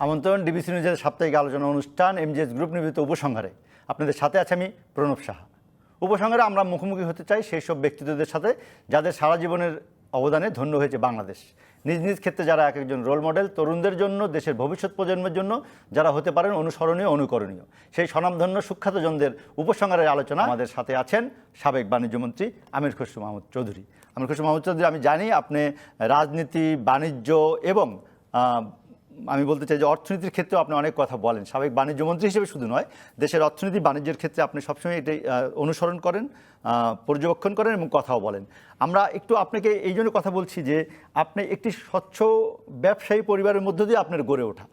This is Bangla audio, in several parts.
আমন্ত্রণ ডিবিসি নিউজের সাপ্তাহিক আলোচনা অনুষ্ঠান এমজিএস গ্রুপ নিবেদিত উপসংহারে আপনাদের সাথে আছে আমি প্রণব সাহা। উপসংহারে আমরা মুখোমুখি হতে চাই সেই সব ব্যক্তিত্বদের সাথে যাদের সারা জীবনের অবদানে ধন্য হয়েছে বাংলাদেশ। নিজ নিজ ক্ষেত্রে যারা এক একজন রোল মডেল, তরুণদের জন্য, দেশের ভবিষ্যৎ প্রজন্মের জন্য যারা হতে পারেন অনুসরণীয়, অনুকরণীয়, সেই স্বনামধন্য সুখ্যাত জনদের উপসংহারের আলোচনা। আমাদের সাথে আছেন সাবেক বাণিজ্যমন্ত্রী আমির খসরু মাহমুদ চৌধুরী। আমির খসরু মাহমুদ চৌধুরী, আমি জানি আপনি রাজনীতি, বাণিজ্য এবং আমি বলতে চাই যে অর্থনীতির ক্ষেত্রেও আপনি অনেক কথা বলেন। সাবেক বাণিজ্যমন্ত্রী হিসেবে শুধু নয়, দেশের অর্থনীতি বাণিজ্যের ক্ষেত্রে আপনি সবসময় এটাই অনুসরণ করেন, পর্যবেক্ষণ করেন এবং কথাও বলেন। আমরা একটু আপনাকে এই জন্য কথা বলছি যে আপনি একটি স্বচ্ছ ব্যবসায়ী পরিবারের মধ্য দিয়ে আপনার গড়ে ওঠা।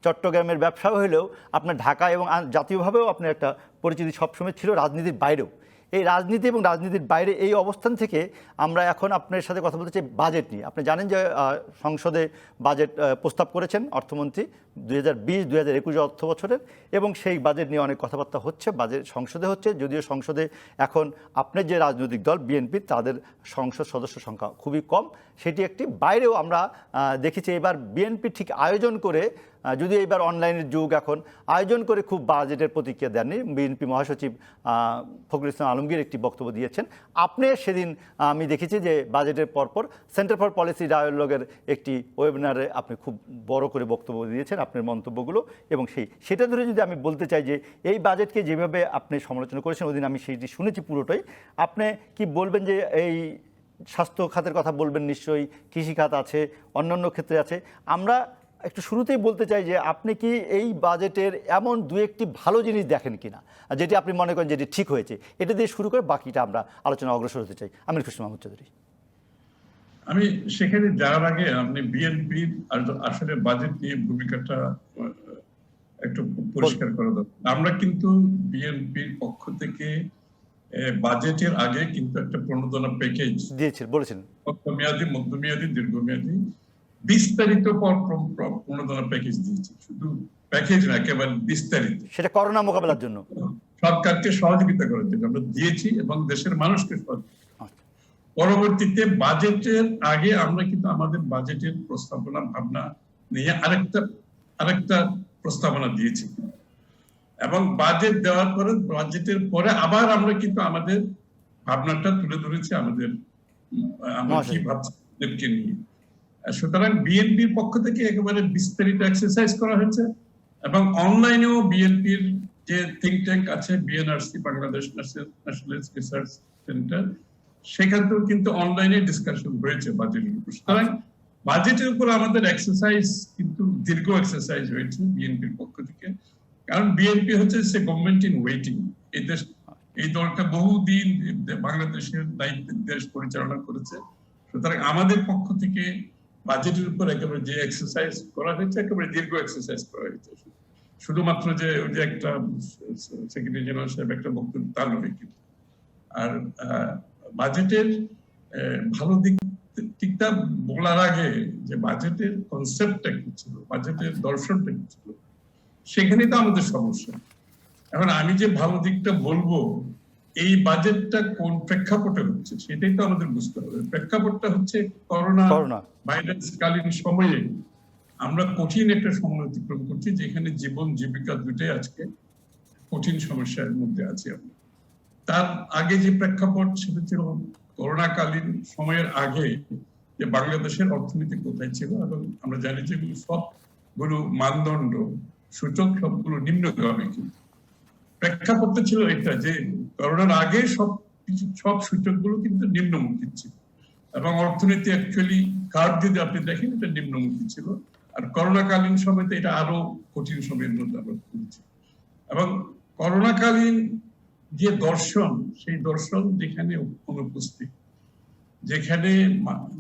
চট্টগ্রামের ব্যবসাও হলেও আপনার ঢাকা এবং জাতীয়ভাবেও আপনার একটা পরিচিতি সবসময় ছিল, রাজনীতির বাইরেও। এই রাজনীতি এবং রাজনীতির বাইরে এই অবস্থান থেকে আমরা এখন আপনার সাথে কথা বলতে চাই বাজেট নিয়ে। আপনি জানেন যে সংসদে বাজেট প্রস্তাব করেছেন অর্থমন্ত্রী 2020-2021 অর্থ বছরের, এবং সেই বাজেট নিয়ে অনেক কথাবার্তা হচ্ছে, বাজেট সংসদে হচ্ছে। যদিও সংসদে এখন আপনার যে রাজনৈতিক দল বিএনপি, তাদের সংসদ সদস্য সংখ্যা খুবই কম, সেটি একটি। বাইরেও আমরা দেখেছি এবার বিএনপি ঠিক আয়োজন করে, যদিও এবার অনলাইনের যুগ, এখন আয়োজন করে খুব বাজেটের প্রতিক্রিয়া দেননি। বিএনপি মহাসচিব ফখরুল ইসলাম আলমগীর একটি বক্তব্য দিয়েছেন। আপনি সেদিন আমি দেখেছি যে বাজেটের পরপর সেন্টার ফর পলিসি ডায়ালগের একটি ওয়েবিনারে আপনি খুব বড় করে বক্তব্য দিয়েছেন, আপনার মন্তব্যগুলো। এবং সেটা ধরে যদি আমি বলতে চাই যে এই বাজেটকে যেভাবে আপনি সমালোচনা করেছেন, ওই দিন আমি সেইটি শুনেছি পুরোটাই। আপনি কি বলবেন যে এই স্বাস্থ্য খাতের কথা বলবেন নিশ্চয়ই, কৃষিখাত আছে, অন্যান্য ক্ষেত্রে আছে। আমরা একটু শুরুতেই বলতে চাই যে আপনি কি এই বাজেটের এমন দু একটি ভালো জিনিস দেখেন কিনা, যেটি আপনি মনে করেন যেটি ঠিক হয়েছে, এটা দিয়ে শুরু করে বাকিটা আমরা আলোচনা অগ্রসর হতে চাই। আমির খসরু মাহমুদ চৌধুরী। আমি সেখানে যাওয়ার আগে আপনি বিএনপির আসলে বাজেট নিয়ে ভূমিকাটা একটু পরিষ্কার করে দাও। আমরা কিন্তু বিএনপির পক্ষ থেকে বাজেটের আগে কিন্তু একটা প্রণোদনা প্যাকেজ দিয়েছেন, বলেছেন, মেয়াদী, মধ্যমেয়াদী, দীর্ঘমেয়াদী বিস্তারিত প্রণোদনা প্যাকেজ দিয়েছি। শুধু প্যাকেজ না, একেবারে বিস্তারিত, সেটা করোনা মোকাবেলার জন্য, সরকারকে সহযোগিতা করার জন্য আমরা দিয়েছি এবং দেশের মানুষকে সহযোগিতা। পরবর্তীতে বাজেটের আগে আমরা কিন্তু আমাদের বাজেটের প্রস্তাবনা ভাবনা নিয়ে আরেকটা প্রস্তাবনা দিয়েছি, এবং বাজেট দেওয়ার পরে, বাজেটের পরে আবার আমরা কিন্তু আমাদের ভাবনাটা তুলে ধরেছি, আমরা কি ভাবছি নিয়ে। সুতরাং বিএনপির পক্ষ থেকে একেবারে বিস্তারিত এক্সারসাইজ করা হয়েছে, এবং অনলাইনেও বিএনপির যে থিঙ্ক ট্যাঙ্ক আছে, বিএনআরসি, বাংলাদেশ ন্যাশনাল রিসার্চ সেন্টার, সেখানেও কিন্তু অনলাইনে ডিসকাশন হয়েছে বাজেটের উপর। সুতরাং বাজেটের উপর আমাদের এক্সারসাইজ কিন্তু দীর্ঘ এক্সারসাইজ হয়েছে বিএনপির পক্ষ থেকে, কারণ বিএনপি হচ্ছে সে গভর্নমেন্ট ইন ওয়েটিং। এই দলটা বহুদিন বাংলাদেশের দায়িত্ব দেশ পরিচালনা করেছে। সুতরাং আমাদের পক্ষ থেকে বাজেটের উপর একেবারে যে এক্সারসাইজ করা হয়েছে, একেবারে দীর্ঘ এক্সারসাইজ করা হয়েছে। শুধুমাত্র যে ওই যে একটা সেক্রেটারি জেনারেল সাহেব একটা বক্তব্য তা নয় কিন্তু। আর বাজেটের ভালো দিকটা বলার আগে যে বাজেটের কনসেপ্টটা কি ছিল, বাজেটের দর্শনটা কি ছিল, সেখানেই তো আমাদের সমস্যা। এখন আমি যে ভালো দিকটা বলবো, এই বাজেটটা কোন প্রেক্ষাপটে হচ্ছে সেটাই তো আমাদের বুঝতে হবে। প্রেক্ষাপটটা হচ্ছে করোনা ভাইরাস কালীন সময়ে আমরা কঠিন একটা সময় অতিক্রম করছি, যেখানে জীবন জীবিকা দুটাই আজকে কঠিন সমস্যার মধ্যে আছি আমরা। তার আগে যে প্রেক্ষাপট, সেটা ছিল করোনাকালীন সময়ের আগে যে বাংলাদেশের অর্থনীতি কোথায় ছিল, এবং আমরা জানি যে সবগুলো মানদণ্ড, সূচক সবগুলো নিম্নগামী। কিন্তু প্রেক্ষাপটটা ছিল এটা যে করোনার আগে সব সূচকগুলো কিন্তু নিম্নমুখী ছিল, এবং অর্থনীতি অ্যাকচুয়ালি কার্ভ যদি আপনি দেখেন এটা নিম্নমুখী ছিল। আর করোনাকালীন সময়তে এটা আরো কঠিন সময়ের মধ্যে আমরা পড়েছি। এবং করোনাকালীন যে দর্শন, সেই দর্শন যেখানে অনুপস্থিত, যেখানে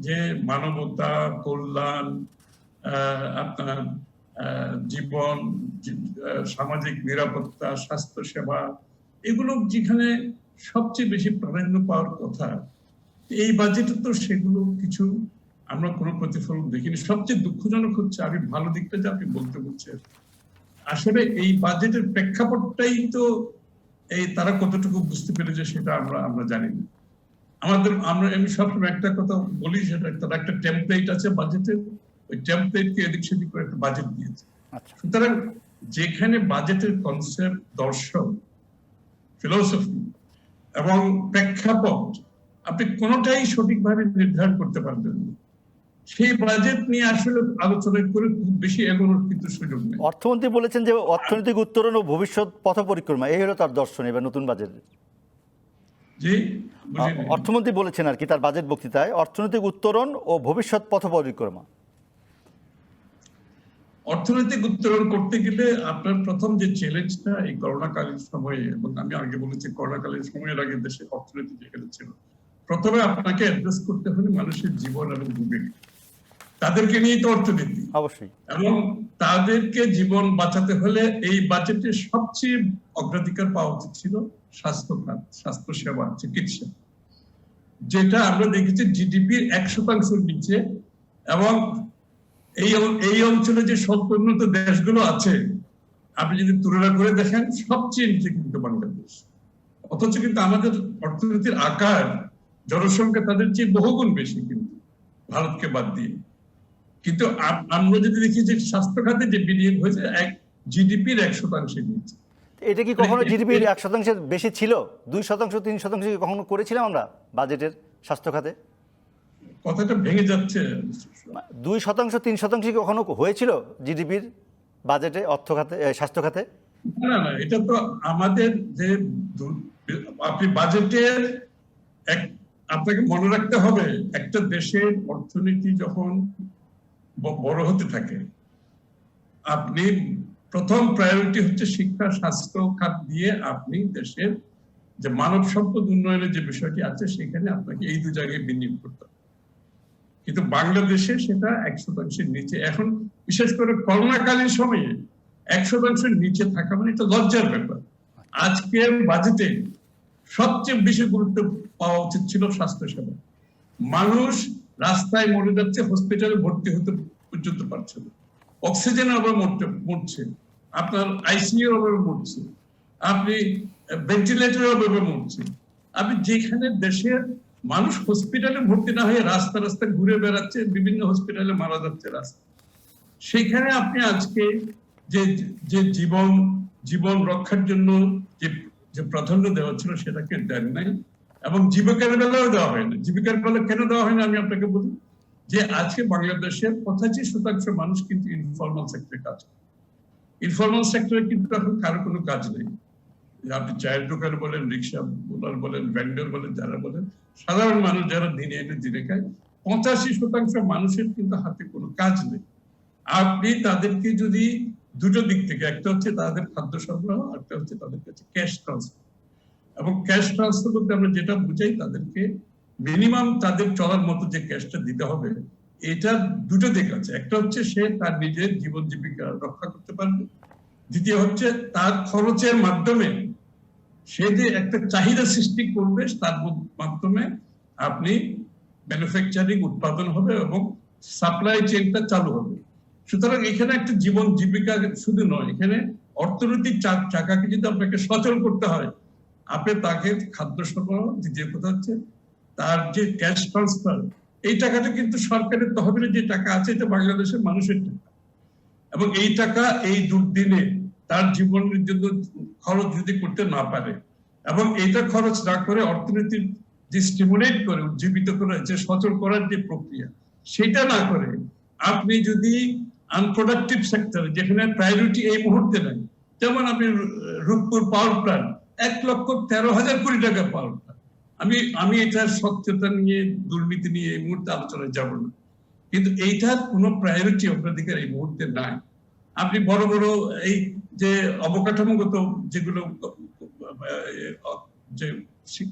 যে মানবতা, কল্যাণ, আপনার জীবন, সামাজিক নিরাপত্তা, স্বাস্থ্য সেবা, এগুলো যেখানে সবচেয়ে বেশি প্রাধান্য পাওয়ার কথা, এই বাজেটে তো সেগুলো কিছু আমরা কোনো প্রতিফলন দেখিনি। সবচেয়ে দুঃখজনক হচ্ছে, আমি ভালো দিকটা যে আপনি বলতে বলছেন, আসলে এই বাজেটের প্রেক্ষাপটটাই তো তারা কতটুকু বুঝতে পেরেছে সেটা আমরা জানি না। আমি সবসময় একটা কথা বলি, সেটা তারা একটা টেমপ্লেট আছে বাজেটের, ওই টেমপ্লেটকে এদিক সেদিক করে একটা বাজেট দিয়েছে। আচ্ছা, সুতরাং যেখানে বাজেটের কনসেপ্ট, দর্শন, ফিলোসফি এবং প্রেক্ষাপট আপনি কোনোটাই সঠিকভাবে নির্ধারণ করতে পারবেন না, সেই বাজেট নিয়ে আসলে আলোচনা করে খুব বেশি এগোনোর কিন্তু সুযোগ নেই। অর্থমন্ত্রী বলেছেন যে অর্থনৈতিক উত্তরণ ও ভবিষ্যৎ পথ পরিক্রমা, এই হলো তার দর্শন এবার নতুন বাজেটের। জি, বুঝিনি। অর্থমন্ত্রী বলেছেন আর কি তার বাজেট বক্তৃতায়, অর্থনৈতিক উত্তরণ ও ভবিষ্যৎ পথ পরিক্রমা। অর্থনৈতিক উত্তরণ করতে গেলে আপনার প্রথম যে চ্যালেঞ্জটা এই করোনাকালীন সময়ে, এবং আমি আগে বলেছি করোনাকালীন সময়ের আগে দেশে অর্থনীতি যেখানে ছিল, প্রথমে আপনাকে অ্যাড্রেস করতে হবে মানুষের জীবন এবং জীবিকা, তাদেরকে নিয়ে তো অর্থনীতি, অবশ্যই। এবং তাদেরকে জীবন বাঁচাতে হলে এই বাজেটের সবচেয়ে অগ্রাধিকার পাওয়া উচিত ছিল স্বাস্থ্য খাত, স্বাস্থ্য সেবা, চিকিৎসা, যেটা আমরা দেখেছি জিডিপির 1% নিচে, এবং এই অঞ্চলে যে সম্পন্নত দেশগুলো আছে আপনি যদি তুলনা করে দেখেন সবচেয়ে নিচে কিন্তু বাংলাদেশ। অথচ কিন্তু আমাদের অর্থনীতির আকার, জনসংখ্যা তাদের চেয়ে বহুগুণ বেশি কিন্তু ভারতকে বাদ দিয়ে। কিন্তু আমরা যদি দেখি যে স্বাস্থ্য খাতে যে বিনিয়োগ হয়েছে জিডিপির 1% নিচে। এটা কি কখনো জিডিপির 1% বেশি ছিল? 2%, 3% কি কখনো করেছিলাম আমরা বাজেটের স্বাস্থ্য খাতে? কথাটা ভেঙে যাচ্ছে। 2%, 3% কি কখনো হয়েছিল জিডিপির বাজেটে, অর্থ খাতে, স্বাস্থ্য খাতে? না না, এটা তো আমাদের যে আপনি বাজেটের আপনাকে মনে রাখতে হবে, একটা দেশের অর্থনীতি যখন বড় হতে থাকে, আপনি প্রথম প্রায়োরিটি হচ্ছে শিক্ষা, স্বাস্থ্য খাত দিয়ে আপনি দেশের যে মানব সম্পদ উন্নয়নের যে বিষয়টি আছে সেখানে আপনাকে এই দু জায়গায় বিনিয়োগ করতে হবে। কিন্তু বাংলাদেশে সেটা 1%-এর নিচে। এখন বিশেষ করে করোনাকালীন সময়ে 1%-এর নিচে থাকা মানে এটা লজ্জার ব্যাপার। আজকের বাজেটে সবচেয়ে বেশি গুরুত্ব পাওয়া উচিত ছিল স্বাস্থ্য সেবা। মানুষ রাস্তায় মরে যাচ্ছে, হসপিটালে ভর্তি হতে পর্যন্ত পারছে না, অক্সিজেনের অভাবে মরছে, আপনার আইসিইউ এর অভাবে মরছে, আপনি ভেন্টিলেটরের অভাবে মরছে। আপনি যেখানে দেশের মানুষ হসপিটালে ভর্তি না হয়ে রাস্তা রাস্তা ঘুরে বেড়াচ্ছে, বিভিন্ন হসপিটালে মারা যাচ্ছে রাস্তা, সেখানে আপনি আজকে যে জীবন রক্ষার জন্য যে প্রাধান্য দেওয়া ছিল সেটাকে দেন নাই, এবং জীবিকার বেলাও দেওয়া হয় না। জীবিকার বেলা কেন দেওয়া হয় না আমি আপনাকে বলি, যে আজকে বাংলাদেশের 85% মানুষ কিন্তু ইনফর্মাল সেক্টরে কাজ করে। ইনফর্মাল সেক্টরে কিন্তু এখন কারো কোনো কাজ নেই। আপনি চায়ের দোকান বলেন, রিক্সা বলেন, ভেন্ডর বলেন, যারা বলেন, সাধারণ মানুষ যারা দিনে এনে দিনে খায়, 85% মানুষের কিন্তু হাতে কোনো কাজ নেই। আপনি তাদেরকে যদি দুটো দিক থেকে, একটা হচ্ছে তাদের খাদ্য সরবরাহ, একটা হচ্ছে তাদের কাছে ক্যাশ ট্রান্সফার, এবং ক্যাশ ট্রান্সফার করতে আমরা যেটা বুঝাই, তাদেরকে মিনিমাম তাদের চলার মতো যে ক্যাশটা দিতে হবে, এটা দুটো দিক আছে। একটা হচ্ছে সে তার নিজের জীবন জীবিকা রক্ষা করতে পারবে, দ্বিতীয় হচ্ছে তার খরচের মাধ্যমে সে যে একটা চাহিদা সৃষ্টি করবে, তার মাধ্যমে আপনি ম্যানুফ্যাকচারিং উৎপাদন হবে এবং সাপ্লাই চেইনটা চালু হবে। সুতরাং এখানে একটা জীবন জীবিকা শুধু নয়, এখানে অর্থনৈতিক চাকাকে যদি আপনাকে সচল করতে হয়, আপনি তাকে খাদ্য সরবরাহ, দ্বিতীয় কথা হচ্ছে তার যে ক্যাশ ট্রান্সফার, এই টাকাটা কিন্তু সরকারের তহবিলে যে টাকা আছে, এটা বাংলাদেশের মানুষের টাকা, এবং এই টাকা এই দুর্দিনে তার জীবনের জন্য খরচ যদি করতে না পারে, এবং এইটা খরচ না করে অর্থনীতির যে স্টিমুলেট করে, উজ্জীবিত করে, যে সচল করার যে প্রক্রিয়া, সেটা না করে আপনি যদি আনপ্রোডাক্টিভ সেক্টরে, যেখানে প্রায়োরিটি এই মুহূর্তে নাই, যেমন আপনি রূপপুর পাওয়ার প্ল্যান্ট, 1,13,000 কোটি টাকা পাওয়ার প্ল্যান্ট, আমি এটার স্বচ্ছতা নিয়ে, দুর্নীতি নিয়ে এই মুহূর্তে আলোচনায় যাব না, কিন্তু এইটার কোনো প্রায়োরিটি অগ্রাধিকার এই মুহূর্তে নাই। আপনি বড় বড় এই যে অবকাঠামোগত যেগুলো যে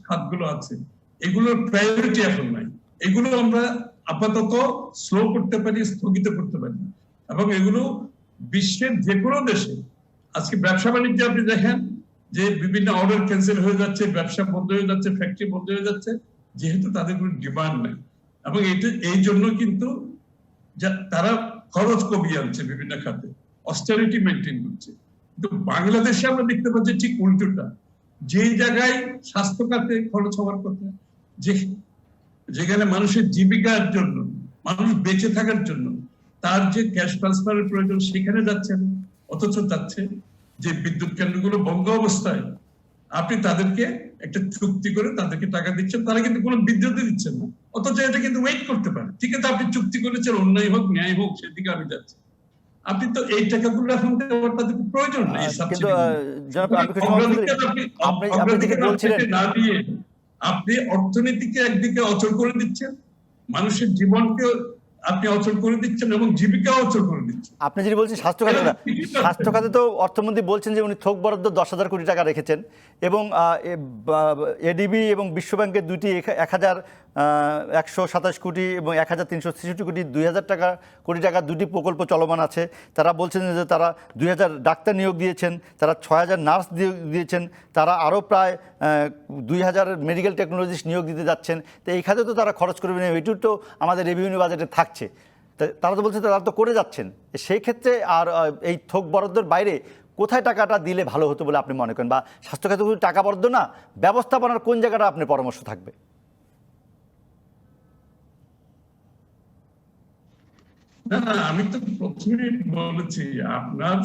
খাতগুলো আছে, এগুলোর প্রায়োরিটি এখন নাই। এগুলো আমরা আপাতত স্লো করতে পারি, স্থগিত করতে পারি, এবং এগুলো বিশ্বের যে কোনো দেশে আজকে ব্যবসা বাণিজ্য আপনি দেখেন যে বিভিন্ন অর্ডার ক্যান্সেল হয়ে যাচ্ছে, ব্যবসা বন্ধ হয়ে যাচ্ছে, ফ্যাক্টরি বন্ধ হয়ে যাচ্ছে, যেহেতু তাদের কোনো ডিমান্ড নেই। এবং এই জন্য কিন্তু তারা খরচ কমিয়ে আনছে বিভিন্ন খাতে, অস্টেরিটি মেনটেন করছে। কিন্তু বাংলাদেশে আমরা দেখতে পাচ্ছি ঠিক উল্টোটা, যে জায়গায় স্বাস্থ্য খাতে খরচ হওয়ার কথা, যেখানে মানুষের জীবিকার জন্য, মানুষ বেঁচে থাকার জন্য তার যে ক্যাশ ট্রান্সফারের প্রয়োজন সেখানে যাচ্ছেন, অথচ যাচ্ছে যে বিদ্যুৎ কেন্দ্রগুলো বন্ধ অবস্থায় আপনি তাদেরকে একটা চুক্তি করে তাদেরকে টাকা দিচ্ছেন, তারা কিন্তু কোনো বিদ্যুৎই দিচ্ছেন না, অথচ এটা কিন্তু ওয়েট করতে পারে। ঠিক আছে, আপনি চুক্তি করেছেন, অন্যায় হোক ন্যায় হোক সেদিকে আমি যাচ্ছি, আপনি তো এই টাকাগুলো এখন দেওয়ার তাদের প্রয়োজন নেই। কিন্তু না দিয়ে আপনি অর্থনীতিকে একদিকে অচল করে দিচ্ছেন, মানুষের জীবনকে আপনি অচল করে দিচ্ছেন এবং জীবিকা অচল করে দিচ্ছেন। আপনি যদি বলছেন স্বাস্থ্য খাতে, স্বাস্থ্য খাতে তো অর্থমন্ত্রী বলছেন যে উনি থোক বরাদ্দ 10,000 কোটি টাকা রেখেছেন এবং এডিবি এবং বিশ্বব্যাংকের দুটি 1,127 কোটি এবং 1,366 কোটি 2,000 কোটি টাকা দুটি প্রকল্প চলমান আছে। তারা বলছেন যে তারা 2,000 ডাক্তার নিয়োগ দিয়েছেন, তারা 6,000 নার্স দিয়েছেন, তারা আরও প্রায় 2,000 মেডিকেল টেকনোলজিস্ট নিয়োগ দিতে যাচ্ছেন। তো এই খাতে তো তারা খরচ করবেন, এটুকু তো আমাদের রেভিনিউ বাজেটে থাকছে। তারা তো বলছে তারা তো করে যাচ্ছেন। সেই ক্ষেত্রে আর এই থোক বরাদ্দের বাইরে কোথায় টাকাটা দিলে ভালো হতো বলে আপনি মনে করেন, বা স্বাস্থ্য খাতে শুধু টাকা বরাদ্দ না, ব্যবস্থাপনার কোন জায়গাটা আপনার পরামর্শ থাকবে? না, আমি তো প্রথমে বলেছি আপনার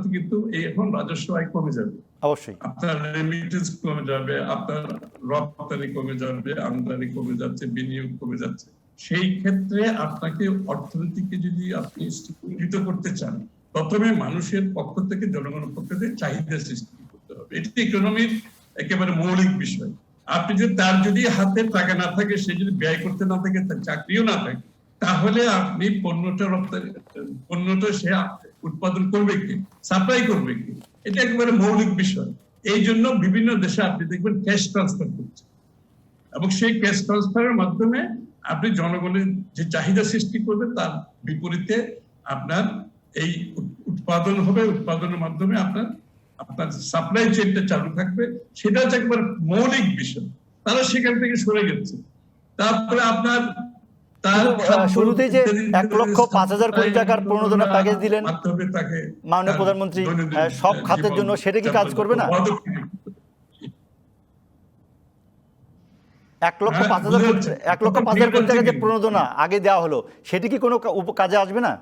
তো কিন্তু এখন রাজস্ব আয় কমে যাবে, অবশ্যই আপনার রেমিটেন্স কমে যাবে, আপনার রপ্তানি কমে যাবে, আমদানি কমে যাচ্ছে, বিনিয়োগ কমে যাচ্ছে। সেই ক্ষেত্রে আপনাকে অর্থনীতিকে যদি আপনি সুগঠিত করতে চান, প্রথমে মানুষের পক্ষ থেকে, জনগণের পক্ষ থেকে চাহিদা সৃষ্টি করতে হবে। এটি ইকোনমির একেবারে মৌলিক বিষয়। আপনি তার যদি হাতে টাকা না থাকে, সে যদি ব্যয় করতে না থাকে, তার চাকরিও না থাকে, তাহলে আপনি পণ্যটা সে উৎপাদন করবে কি, সাপ্লাই করবে কি? এটা একেবারে মৌলিক বিষয়। এই জন্য বিভিন্ন দেশে আপনি দেখবেন ক্যাশ ট্রান্সফার করছে, এবং সেই ক্যাশ ট্রান্সফারের মাধ্যমে আপনি জনগণের যে চাহিদা সৃষ্টি করবে, তার বিপরীতে আপনার এই উৎপাদন হবে, উৎপাদনের মাধ্যমে আপনার সাপ্লাই চেইনটা চালু থাকবে। সেটা হচ্ছে একেবারে মৌলিক বিষয়। তারা সেখান থেকে সরে গেছে। তারপরে আপনার শুরুতেই যে 1,05,000 কোটি টাকার প্রণোদনা প্যাকেজ দিলেন মাননীয় প্রধানমন্ত্রী সব খাতের জন্য, সেটা কি কাজ করবে না? 1,05,000 কোটি টাকা যে প্রণোদনা আগে দেওয়া হলো, সেটি কি কোনো কাজে আসবে না?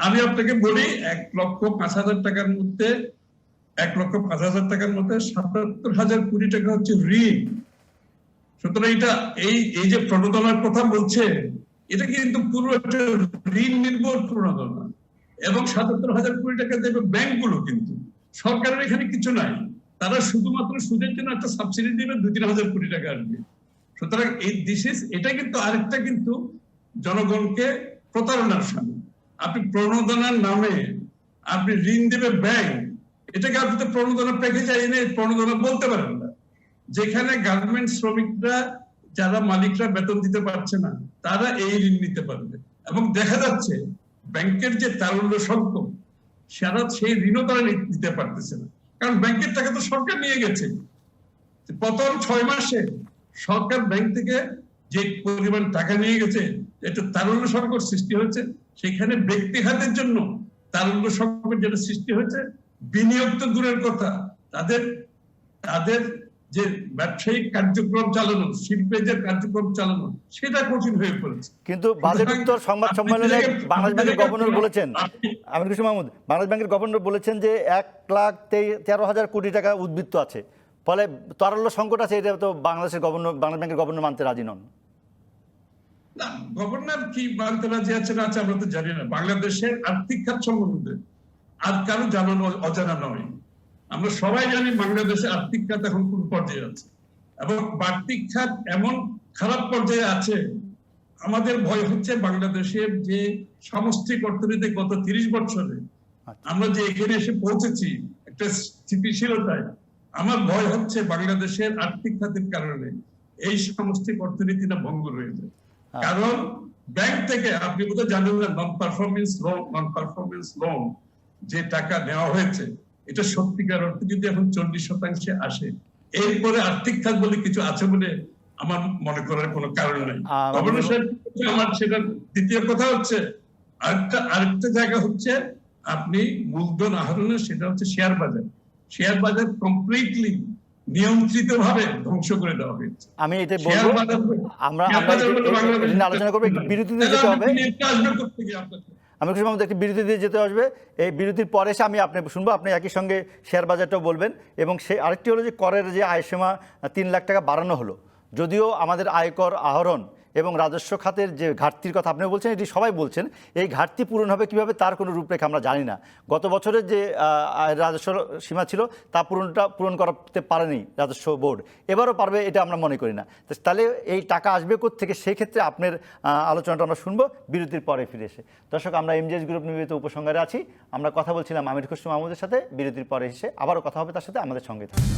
আমি আপনাকে বলি, 1,05,000 টাকার মধ্যে 1,05,000 টাকার মধ্যে 77,000 কোটি টাকা হচ্ছে ঋণ। সুতরাং এই যে প্রণোদনার কথা বলছে, এটা কিন্তু পুরো একটা ঋণ নির্ভর প্রণোদনা, এবং 77,000 কোটি টাকা দেবে ব্যাংকগুলো। কিন্তু সরকারের এখানে কিছু নাই, তারা শুধুমাত্র সুদের জন্য একটা সাবসিডি দিবে, 2-3 হাজার কোটি টাকা আসবে। সুতরাং এটা কিন্তু আরেকটা কিন্তু জনগণকে প্রতারণার সামিল। আপনি প্রণোদনার নামে আপনি ঋণ দেবে ব্যাংক, এটাকে আপনি তো প্রণোদনা প্যাকেজ এনে প্রণোদনা বলতে পারেন না। যেখানে গার্মেন্ট শ্রমিকরা, যারা মালিকরা বেতন দিতে পারছে না, তারা এই ঋণ নিতে পারবে, এবং দেখা যাচ্ছে ব্যাংকের যে তারল্য সংকট, সেই ঋণও তারা দিতে পারতেছে না, কারণ ব্যাংকের টাকা তো সরকার নিয়ে গেছে। প্রথম 6 মাসে সরকার ব্যাংক থেকে যে পরিমাণ টাকা নিয়ে গেছে, এটা তারল্য সংকট সৃষ্টি হয়েছে। সেখানে ব্যক্তি খাতের জন্য তারল্য সংকট যেটা সৃষ্টি হয়েছে, বিনিয়োগ তো দূরের কথা, তাদের যে ব্যবসায়িক কার্যক্রম চালানো, শিল্পের যে কার্যক্রম চালানো, সেটা কঠিন হয়ে পড়েছে। কিন্তু বাজেট উত্তর সংবাদ সম্মেলনে বাংলাদেশ ব্যাংকের গভর্নর বলেছেন, আমির খুশি মাহমুদ, বাংলাদেশ ব্যাংকের গভর্নর বলেছেন যে 1,13,000 কোটি টাকা উদ্বৃত্ত আছে, ফলে তারল্য সংকট আছে। এটা তো বাংলাদেশ ব্যাংকের গভর্নর মানতে রাজি নন। না, গভর্নর কি মানতে রাজি আছে না আছে আমরা তো জানি না। বাংলাদেশের আর্থিক খাত সম্বন্ধে আর কারো জানানো অজানা নয়। আমরা সবাই জানি বাংলাদেশের আর্থিক খাত এখন কোন পর্যায়ে আছে, এবং আর্থিক খাত এমন খারাপ পর্যায়ে আছে, আমাদের ভয় হচ্ছে বাংলাদেশের যে সামষ্টিক অর্থনীতি গত 30 বছরে আমরা যে এখানে এসে পৌঁছেছি একটা স্থিতিশীলতায়, আমার ভয় হচ্ছে বাংলাদেশের আর্থিক খাতের কারণে এই সামষ্টিক অর্থনীতিটা ভঙ্গ হয়ে যায়। কারণ ব্যাংক থেকে আপনি বোধহয় জানেন না, নন পারফরমেন্স লোন যে টাকা নেওয়া হয়েছে, এটা সত্যিকার অর্থে যদি এখন 40% আসে, এরপরে আর্থিক খাত বলে কিছু আছে বলে আমার মনে করার কোনো কারণ নাই। আমার সেটা দ্বিতীয় কথা হচ্ছে, আরেকটা জায়গা হচ্ছে আপনি মূলধন আহরণের, সেটা হচ্ছে শেয়ার বাজার। শেয়ার বাজার কমপ্লিটলি নিয়ন্ত্রিত ভাবে ধ্বংস করে দেওয়া হয়েছে। আমি এটাই বলবো, আমরা আলোচনা করবো, একটু বিরতিতে যেতে হবে। আমি খুশি মাহমুদ, একটি বিরতি দিয়ে যেতে আসবে। এই বিরতির পরে এসে আমি আপনি শুনবো, আপনি একই সঙ্গে শেয়ার বাজারটাও বলবেন। এবং সে আরেকটি হলো যে করের যে আয়সীমা 3 লাখ টাকা বাড়ানো হলো, যদিও আমাদের আয়কর আহরণ এবং রাজস্ব খাতের যে ঘাটতির কথা আপনি বলছেন, এটি সবাই বলছেন, এই ঘাটতি পূরণ হবে কিভাবে তার কোনো রূপরেখা আমরা জানি না। গত বছরের যে রাজস্ব সীমা ছিল তা পূরণ করতে পারেনি রাজস্ব বোর্ড, এবারও পারবে এটা আমরা মনে করি না। তাহলে এই টাকা আসবে কোত্থেকে, সেই ক্ষেত্রে আপনার আলোচনাটা আমরা শুনবো বিরতির পরে ফিরে এসে। দর্শক, আমরা এমজেএস গ্রুপ নিবেদিত উপসংহারে আছি। আমরা কথা বলছিলাম আমির খসরু মাহমুদের সাথে। বিরতির পরে এসে আবারও কথা হবে তার সাথে, আমাদের সঙ্গে থাকুন।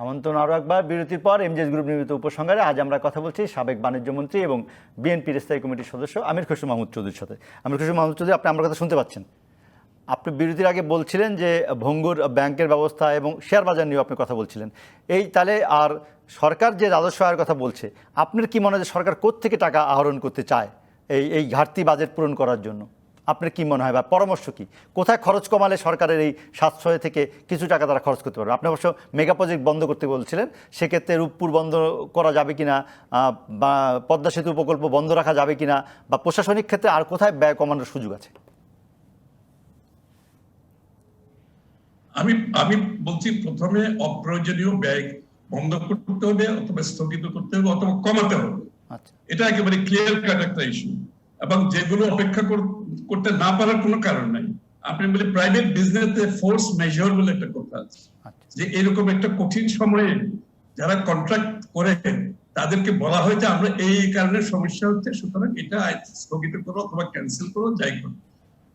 আমন্ত্রণ আরও একবার বিরতির পর এমজেএস গ্রুপ নির্মিত উপসংহারে। আজ আমরা কথা বলছি সাবেক বাণিজ্য মন্ত্রী এবং বিএনপির স্থায়ী কমিটির সদস্য আমির খসরু মাহমুদ চৌধুরীর সাথে। আমির খসরু মাহমুদ চৌধুরী, আপনি আমার কথা শুনতে পাচ্ছেন? আপনি বিরতির আগে বলছিলেন যে ভঙ্গুর ব্যাংকের ব্যবস্থা এবং শেয়ার বাজার নিয়েও আপনি কথা বলছিলেন। এই তাহলে আর সরকার যে রাজস্ব আয়ের কথা বলছে, আপনার কি মনে হয় যে সরকার কোত্থেকে টাকা আহরণ করতে চায় এই ঘাটতি বাজেট পূরণ করার জন্য? আপনার কি মনে হয় বা পরামর্শ কি, কোথায় খরচ কমালে সরকারের এই সাশ্রয় থেকে কিছু টাকা তারা খরচ করতে পারবে? আপনি অবশ্য মেগা প্রজেক্ট বন্ধ করতে বলছিলেন, সেক্ষেত্রে রূপপুর বন্ধ করা যাবে কিনা, বা পদ্মা সেতু প্রকল্প বন্ধ রাখা যাবে কিনা, বা প্রশাসনিক ক্ষেত্রে আর কোথায় ব্যয় কমানোর সুযোগ আছে? আমি বলছি, প্রথমে অপ্রয়োজনীয় ব্যয় বন্ধ করতে হবে, অথবা স্থগিত করতে হবে, অথবা কমাতে হবে। এটা একেবারে ক্লিয়ার কাট একটা ইস্যু। এবং যেগুলো অপেক্ষা করতে না পারার কোনো কারণ নাই। আপনি বলে প্রাইভেট বিজনেসে ফোর্স মেজর বলে একটা কথা আছে, যে এরকম একটা কঠিন সময়ে যারা কন্ট্রাক্ট করে তাদেরকে বলা হয় যে আমরা এই কারণে সমস্যা হচ্ছে, সুতরাং এটা স্থগিত করো অথবা ক্যান্সেল করো, যাই করো।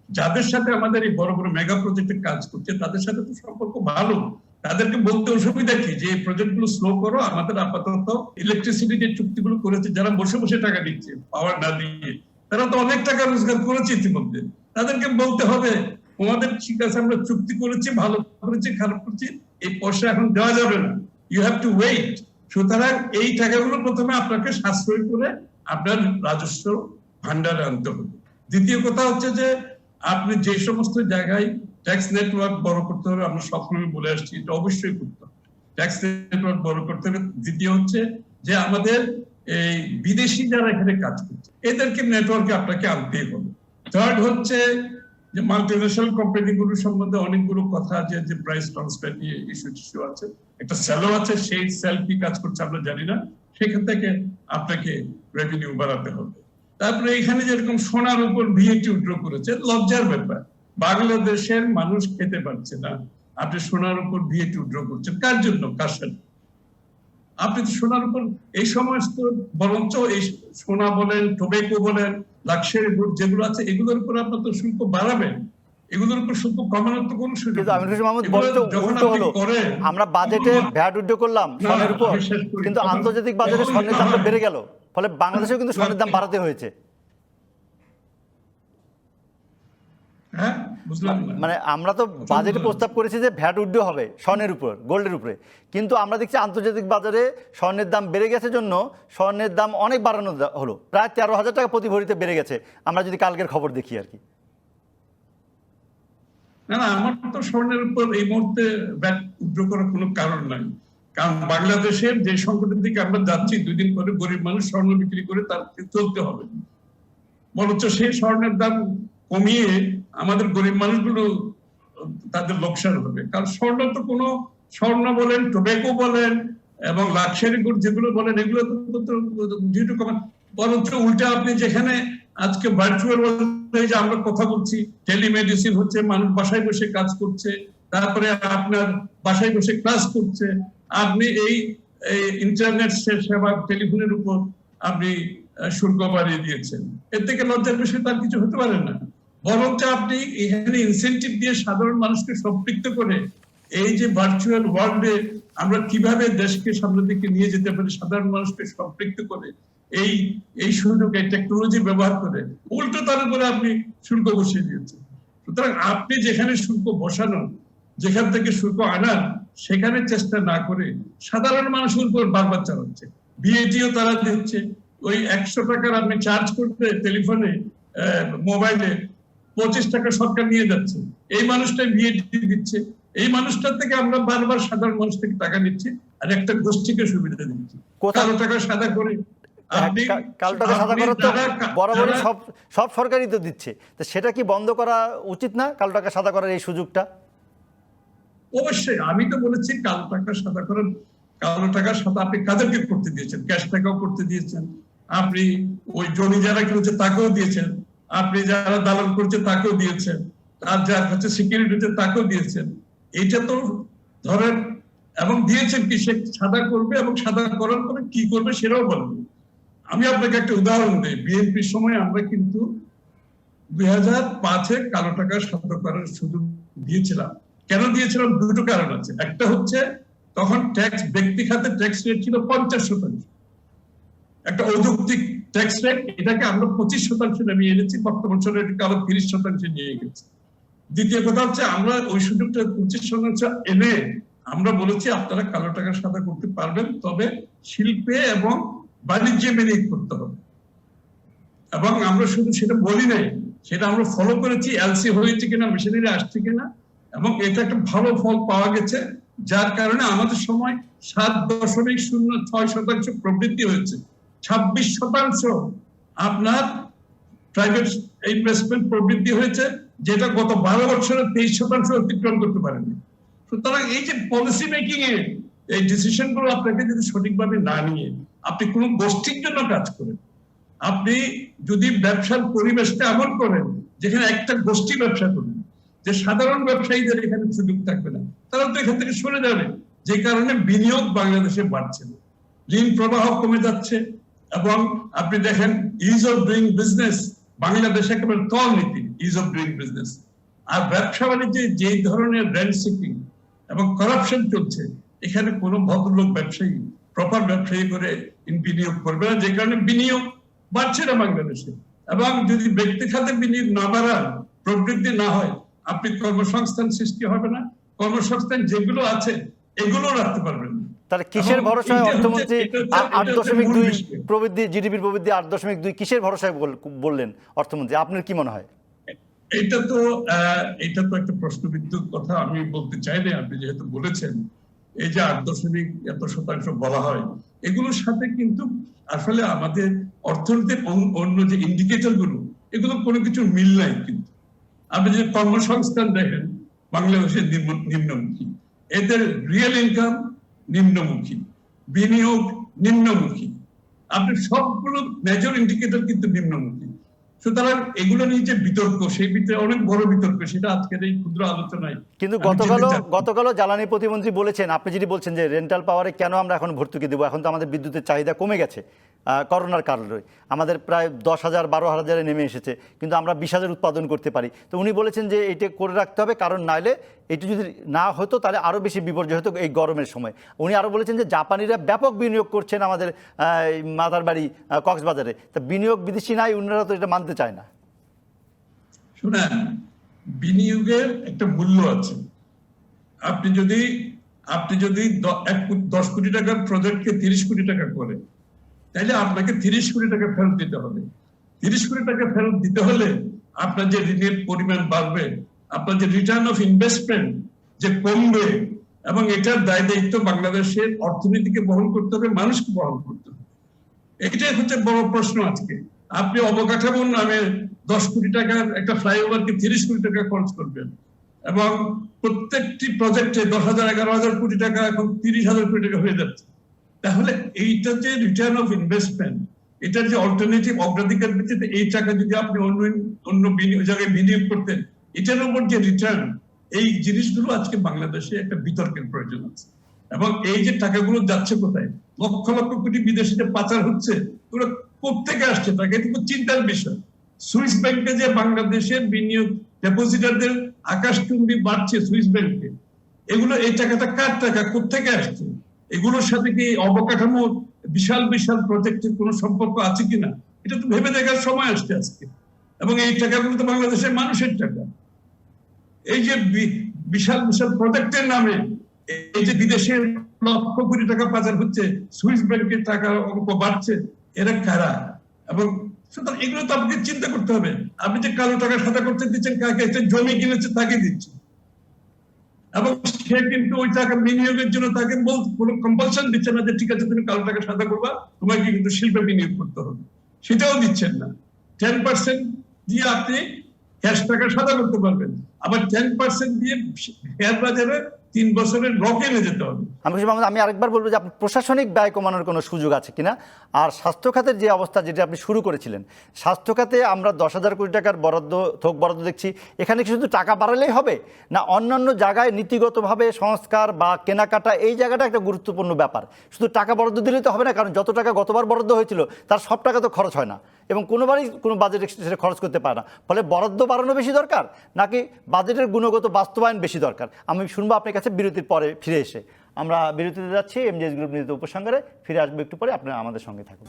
যাদের সাথে আমাদের এই বড় বড় মেগা প্রজেক্টে কাজ করছে তাদের সাথে তো সম্পর্ক ভালো, তাদেরকে বলতে অসুবিধা কি যে এই প্রজেক্ট গুলো স্লো করো। আমাদের আপাতত ইলেকট্রিসিটি যে চুক্তিগুলো করেছে, যারা বসে বসে টাকা দিচ্ছে পাওয়ার না দিয়ে, তারা তো অনেক টাকা রোজগার করেছে ইতিমধ্যে। তাদেরকে বলতে হবে তোমাদের ঠিক আছে, আমরা চুক্তি করেছি, ভালো করেছি, খারাপ করেছি, এই পয়সা এখন দেওয়া যাবে না, ইউ হ্যাভ টু ওয়েট। সুতরাং এই টাকাগুলো প্রথমে আপনাকে সাশ্রয় করে আপনার রাজস্ব ভান্ডারে আনতে হবে। দ্বিতীয় কথা হচ্ছে যে আপনি যে সমস্ত জায়গায় ট্যাক্স নেটওয়ার্ক বড় করতে হবে, আমরা সবসময় বলে আসছি, এটা অবশ্যই করতে হবে, ট্যাক্স নেটওয়ার্ক বড় করতে হবে। দ্বিতীয় হচ্ছে যে আমাদের এই বিদেশি যারা এখানে কাজ করছে এদেরকে নেটওয়ার্কে আপনাকে আনতেই হবে। থার্ড হচ্ছে যে মাল্টিন্যাশনাল কোম্পানিগুলো সম্বন্ধে অনেকগুলো কথা আছে, যে প্রাইস ট্রান্সফার নিয়ে ইস্যু আছে, একটা সেলও আছে, সেই সেল কি কাজ করছে আমরা জানি না, সেখান থেকে আপনাকে রেভিনিউ বাড়াতে হবে। তারপরে এখানে যেরকম সোনার উপর ভিএটি উইথড্র করেছে, লজ্জার ব্যাপার, বাংলাদেশের মানুষ খেতে পারছে না, আপনি সোনার উপর ভিএটি উইথড্র করছেন কার জন্য, কার সাথে? আপনি তো সোনার উপর এই সমস্ত, বরঞ্চ এই সোনা বলেন, টোবেকো বলেন, লাক্সারি গুড যেগুলো আছে, এগুলোর উপর আপনার তো শুল্ক বাড়াবেন, এগুলোর উপর শুল্ক কমানোর তো কোনো সুযোগ নেই। আমির খসরু মাহমুদ, উল্টো হলো, আমরা বাজেটে ভ্যাট উইথড্র করলাম স্বর্ণের উপর, কিন্তু আন্তর্জাতিক বাজারে স্বর্ণের দামটা বেড়ে গেল, ফলে বাংলাদেশেও কিন্তু স্বর্ণের দাম বাড়াতে হয়েছে। মানে আমরা তো বাজেটে প্রস্তাব করেছি যে ভ্যাট উইথড্র হবে স্বর্ণের উপর, গোল্ডের উপরে, কিন্তু আমরা দেখছি আন্তর্জাতিক বাজারে স্বর্ণের দাম বেড়ে গেছে জন্য স্বর্ণের দাম অনেক বাড়ানো হলো, প্রায় 13,000 টাকা প্রতি ভরিতে বেড়ে গেছে, আমরা যদি কালকের খবর দেখি আর কি। না, আমার তো স্বর্ণের উপর এই মুহূর্তে ভ্যাট উইথড্র করার কোনো কারণ নাই, কারণ বাংলাদেশের যে সংকটের দিকে আমরা যাচ্ছি, 2 দিন পরে গরিব মানুষ স্বর্ণ বিক্রি করে তার চলতে হবে, বরঞ্চ সেই স্বর্ণের দাম কমিয়ে আমাদের গরিব মানুষগুলো তাদের লোকসান হবে। কারণ স্বর্ণ তো কোনো, স্বর্ণ বলেন, টোবেকো বলেন এবং লাক্সারি গুড যেগুলো বলেন, এগুলো তো ডিউটি কমান, বরঞ্চ উল্টে আপনি যেখানে আজকে ভার্চুয়াল যে আমরা কথা বলছি, টেলিমেডিসিন হচ্ছে, মানুষ বাসায় বসে কাজ করছে, তারপরে আপনার বাসায় বসে ক্লাস করছে, আপনি এই ইন্টারনেট সেবা টেলিফোনের উপর আপনি শুল্ক বাড়িয়ে দিয়েছেন, এর থেকে লজ্জার বিষয় তার কিছু হতে পারে না। বরঞ্চ আপনি এখানে ইনসেন্টিভ দিয়ে সাধারণ মানুষকে সম্পৃক্ত করে এই যে ভার্চুয়াল ওয়ার্ল্ডে আমরা কিভাবে দেশকে সামনের দিকে নিয়ে যেতে পারি, সাধারণ মানুষকে সম্পৃক্ত করে এই সুযোগে টেকনোলজি ব্যবহার করে উল্টো তার উপরে আপনি শুল্ক বসিয়ে দিয়েছেন। সুতরাং আপনি যেখানে শুল্ক বসানো, যেখান থেকে শুল্ক আনার, সেখানে চেষ্টা না করে সাধারণ মানুষের উপর বারবার চালাচ্ছে। ভিএটিও তারা দিচ্ছে, ওই 100 টাকার আপনি চার্জ করতে টেলিফোনে, মোবাইলে টাকা সরকার নিয়ে যাচ্ছে, এই মানুষটা বিএডি দিচ্ছে, এই মানুষটার থেকে আমরা বারবার সাধারণ মানুষ থেকে টাকা নিচ্ছি আর একটা গোষ্ঠীকে সুবিধা দিচ্ছি। কালো টাকা সাদা করে কালো টাকা সাদা করার তো বরাবরই সব সরকারই তো দিচ্ছে, তো সেটা কি বন্ধ করা উচিত না, কালো টাকা সাদা করার এই সুযোগটা? অবশ্যই, আমি তো বলেছি কালো টাকা সাদা করার, কালো টাকা সাদা আপনি কাদেরকে করতে দিয়েছেন? ক্যাশ টাকাও করতে দিয়েছেন, আপনি ওই জমি যারা কিনেছে তাকেও দিয়েছেন, আপনি যারা দালাল করছে তাকেও দিয়েছেন, আর যার কাছে সিকিউরিটি হচ্ছে তাকেও দিয়েছেন। এইটা তো ধরেন, এবং দিয়েছেন কি সে সাদা করবে এবং সাদা করার পরে কি করবে সেটাও বলবে। আমি আপনাকে একটা উদাহরণ দিই, বিএনপির সময় আমরা কিন্তু 2005-এ কালো টাকা সাদা করার সুযোগ দিয়েছিলাম। কেন দিয়েছিলাম? দুটো কারণ আছে। একটা হচ্ছে তখন ট্যাক্স, ব্যক্তি খাতে ট্যাক্স রেট ছিল 50%, একটা অযৌক্তিক ট্যাক্স রেট, এটাকে আমরা 25% নামিয়ে এনেছি, বর্তমান সময়ে এটাকে আবার 30% নিয়ে গেছি। দ্বিতীয় কথা হচ্ছে আমরা ওই সুযোগটা 25% এনে আমরা বলেছি আপনারা কালো টাকা সাদা করতে পারবেন, তবে শিল্পে এবং বাণিজ্যে মেনে করতে হবে। এবং আমরা শুধু সেটা বলি নাই, সেটা আমরা ফলো করেছি, এলসি হয়েছে কিনা, মেশিনারি আসছে কিনা, এবং এটা একটা ভালো ফল পাওয়া গেছে, যার কারণে আমাদের সময় 7.06% প্রবৃদ্ধি হয়েছে, 26% আপনার প্রাইভেট ইনভেস্টমেন্ট প্রবৃদ্ধি হয়েছে, যেটা গত 12 বছরে 23% অতিক্রম করতে পারেনি। সুতরাং এই যে পলিসি মেকিং এ এই ডিসিশন গুলো আপনাকে যদি সঠিকভাবে না নিয়ে আপনি কোন গোষ্ঠীর জন্য কাজ করেন, আপনি যদি ব্যবসার পরিবেশটা এমন করেন যেখানে একটা গোষ্ঠী ব্যবসা করেন, যে সাধারণ ব্যবসায়ীদের এখানে সুযোগ থাকবে না, তারা তো এখান থেকে সরে যাবে, যে কারণে বিনিয়োগ বাংলাদেশে বাড়ছে না, ঋণ প্রবাহ কমে যাচ্ছে। এবং আপনি দেখেন ইজ অফ ডুইং বিজনেস বাংলাদেশে একেবারে তল নীতি, ইজ অফ ডুইং বিজনেস। আর ব্যবসা বাণিজ্যে যে ধরনের রেন্ট সিকিং এবং কারাপশন চলছে, এখানে কোনো ভদ্রলোক ব্যবসায়ী প্রপার ব্যবসায়ী করে বিনিয়োগ করবে না, যে কারণে বিনিয়োগ বাড়ছে না বাংলাদেশে। এবং যদি ব্যক্তি খাতে বিনিয়োগ না বাড়ান, প্রবৃদ্ধি না হয়, আপনি কর্মসংস্থান সৃষ্টি হবে না, কর্মসংস্থান যেগুলো আছে এগুলো রাখতে পারবেন না। তাহলে কিসের ভরসায় অর্থমন্ত্রী 8.2 প্রবৃদ্ধি, জিডিপির প্রবৃদ্ধি 8.2 কিসের ভরসায় বললেন অর্থমন্ত্রী? আপনার কি মনে হয়? এটা তো একটা প্রশ্নবিদ্ধ কথা, আমি বলতে চাই না। আপনি যেহেতু বলেছেন, এই যে 8% বলা হয়, এগুলোর সাথে কিন্তু আসলে আমাদের অর্থনীতির অন্য যে ইন্ডিকেটর গুলো, এগুলো কোনো কিছু মিল নাই। কিন্তু আপনি যে কর্মসংস্থান দেখেন বাংলাদেশের নিম্নমুখী, এদের রিয়েল ইনকাম নিম্নমুখী, বিনিয়োগ নিম্নমুখী, আপনি সবগুলো মেজর ইন্ডিকেটর কিন্তু নিম্নমুখী। সুতরাং এগুলো নিয়ে যে বিতর্ক, সেই ভিতরে অনেক বড় বিতর্ক, সেটা আজকের এই ক্ষুদ্র আলোচনায়। কিন্তু গতকালও জ্বালানি প্রতিমন্ত্রী বলেছেন, আপনি যদি বলছেন যে রেন্টাল পাওয়ারে কেন আমরা এখন ভর্তুকি দেবো, এখন তো আমাদের বিদ্যুতের চাহিদা কমে গেছে করোনার কারণে, আমাদের প্রায় 10,000 12,000 নেমে এসেছে, কিন্তু আমরা 20,000 উৎপাদন করতে পারি। তো উনি বলেছেন যে এটা করে রাখতে হবে, কারণ নাইলে এটি যদি না হতো তাহলে আরও বেশি বিপর্যয় হতো এই গরমের সময়। উনি আরও বলেছেন যে জাপানিরা ব্যাপক বিনিয়োগ করছেন আমাদের মাদারবাড়ি কক্সবাজারে, তা বিনিয়োগ বিদেশি নাই, উনারা তো এটা মানতে চায় না। শুনেন, বিনিয়োগের একটা মূল্য আছে। আপনি যদি 10 কোটি টাকার প্রজেক্টকে 30 কোটি টাকা করে, তাহলে আপনাকে 30 কোটি টাকা ফেরত দিতে হবে। 30 কোটি টাকা ফেরত দিতে হলে আপনার যে ঋণের পরিমাণ বাড়বে, আপনার যে রিটার্ন অফ ইনভেস্টমেন্ট যে কমবে, এবং এটার দায় দায়িত্ব বাংলাদেশের অর্থনীতিকে বহন করতে হবে, মানুষকে বহন করতে হবে। এটাই হচ্ছে বড় প্রশ্ন আজকে। আপনি অবকাঠামোর নামে 10 কোটি টাকার একটা ফ্লাইওভারকে 30 কোটি টাকা খরচ করবেন, এবং প্রত্যেকটি প্রজেক্টে 10,000 11,000 কোটি টাকা এখন 30,000 কোটি টাকা হয়ে যাচ্ছে। তাহলে এইটা যে রিটার্ন অফ ইনভেস্টমেন্ট, এটার যে অল্টারনেটিভ অগ্রাধিকার ভিত্তিতে এই টাকা যদি আপনি অন্য জায়গায় বিনিয়োগ করতেন, এটার উপর যে রিটার্ন, এই জিনিসগুলো আজকে বাংলাদেশে একটা বিতর্কের প্রয়োজন আছে। এবং এই যে টাকাগুলো যাচ্ছে কোথায়, লক্ষ লক্ষ কোটি বিদেশে যে পাচার হচ্ছে, ওরা কোত্থেকে আসছে টাকা, এটা খুব চিন্তার বিষয়। সুইস ব্যাংকে যে বাংলাদেশের বিনিয়োগ ডেপোজিটারদের আকাশচুম্বী বাড়ছে সুইস ব্যাংকে, এগুলো এই টাকাটা কার টাকা, কোত্থেকে আসছে? এগুলোর সাথে কি অবকাঠামো বিশাল বিশাল প্রজেক্টের কোনো সম্পর্ক আছে কিনা, এটা তো ভেবে দেখার সময় আসছে আজকে। এবং এই টাকাগুলো তো বাংলাদেশের মানুষের টাকা। এই যে বিশাল বিশাল প্রজেক্টের নামে এই যে বিদেশের লক্ষ কোটি টাকা পাচার হচ্ছে, সুইস ব্যাংকের টাকা অঙ্ক বাড়ছে, এরা কারা? এবং সুতরাং এগুলো তো আপনাকে চিন্তা করতে হবে। আপনি যে কালো টাকা সাদা করতে দিচ্ছেন, কাকে একটা জমি কিনেছে তাকে দিচ্ছেন, এবং সে কিন্তু ওই টাকা বিনিয়োগের জন্য তাকে কোনো কম্পালশন দিচ্ছে না যে ঠিক আছে তুমি কালো টাকা সাদা করবা, তোমাকে কিন্তু শিল্পে বিনিয়োগ করতে হবে, সেটাও দিচ্ছেন না। 10% দিয়ে আপনি ক্যাশ টাকা সাদা করতে পারবেন, আবার 10% দিয়ে শেয়ার বাজারে 3 বছরের লকে এনে যেতে হবে। আমি আরেকবার বলবো যে আপনি প্রশাসনিক ব্যয় কমানোর কোনো সুযোগ আছে কিনা, আর স্বাস্থ্য খাতের যে অবস্থা যেটা আপনি শুরু করেছিলেন, স্বাস্থ্য খাতে আমরা 10,000 কোটি টাকার থোক বরাদ্দ দেখছি, এখানে কি শুধু টাকা বাড়ালেই হবে, না অন্যান্য জায়গায় নীতিগতভাবে সংস্কার বা কেনাকাটা এই জায়গাটা একটা গুরুত্বপূর্ণ ব্যাপার। শুধু টাকা বরাদ্দ দিলেই তো হবে না, কারণ যত টাকা গতবার বরাদ্দ হয়েছিল তার সব টাকা তো খরচ হয় না, এবং কোনোবারই কোনো বাজেট সেটা খরচ করতে পারে না। ফলে বরাদ্দ বাড়ানো বেশি দরকার নাকি বাজেটের গুণগত বাস্তবায়ন বেশি দরকার? আমি শুনবো আপনার কাছে বিরতির পরে ফিরে এসে। আমরা বিরতিতে যাচ্ছি, এমজেএস গ্রুপ নিবেদিত উপসংহারে ফিরে আসবো একটু পরে, আপনারা আমাদের সঙ্গে থাকুন।